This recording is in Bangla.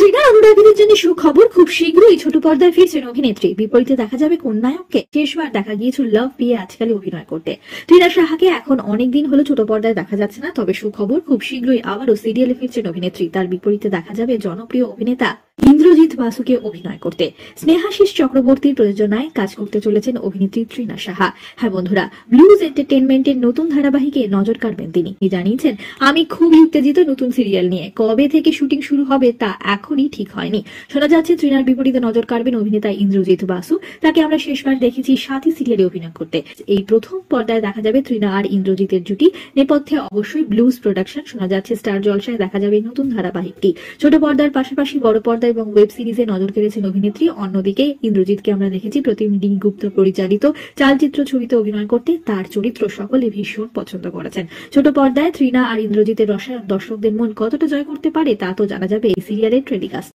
ট্রিনা অনুরাগীদের জন্য সুখবর, খুব শীঘ্রই ছোট পর্দায় ফিরছেন অভিনেত্রী। বিপরীতে দেখা যাবে কোন নায়ককে। শেষবার দেখা গিয়েছিল লাভ বিয়ে আজকাল অভিনয় করতে। ট্রিনা সাহাকে এখন অনেকদিন হলো ছোট পর্দায় দেখা যাচ্ছে না, তবে সুখবর, খুব শীঘ্রই আবারও সিরিয়ালে ফিরছেন অভিনেত্রী। তার বিপরীতে দেখা যাবে জনপ্রিয় অভিনেতা ইন্দ্রজিৎ বাসুকে অভিনয় করতে। স্নেহাশিস চক্রবর্তীর প্রযোজনায় কাজ করতে চলেছেন অভিনেত্রী ট্রিনা সাহা। হ্যাঁ বন্ধুরা, ব্লুজ এন্টারটেনমেন্টের নতুন ধারাবাহিকে নজর কাড়বেন তিনি। জানিয়েছেন, আমি খুবই উত্তেজিত নতুন সিরিয়াল নিয়ে। কবে থেকে শুটিং শুরু হবে তা এখনই ঠিক হয়নি। শোনা যাচ্ছে ট্রিনার বিপরীতে নজর কাড়বেন অভিনেতা ইন্দ্রজিৎ বাসু। তাকে আমরা শেষবার দেখেছি সাথী সিরিয়ালে অভিনয় করতে। এই প্রথম পর্দায় দেখা যাবে ট্রিনা আর ইন্দ্রজিতের জুটি। নেপথ্যে অবশ্যই ব্লুজ প্রোডাকশন। শোনা যাচ্ছে স্টার জলসায় দেখা যাবে নতুন ধারাবাহিকটি। ছোট পর্দার পাশাপাশি বড় পর্দা এবং ওয়েব সিরিজে নজর কেড়েছেন অভিনেত্রী। অন্যদিকে ইন্দ্রজিৎকে আমরা দেখেছি প্রতিদিন গুপ্ত পরিচালিত চালচিত্র ছবিতে অভিনয় করতে। তার চরিত্র সকলে ভীষণ পছন্দ করেছেন। ছোট পর্দায় ট্রিনা আর ইন্দ্রজিতের রসায়ন দর্শকদের মন কতটা জয় করতে পারে তা তো জানা যাবে এই সিরিয়ালের টেলিকাস্ট।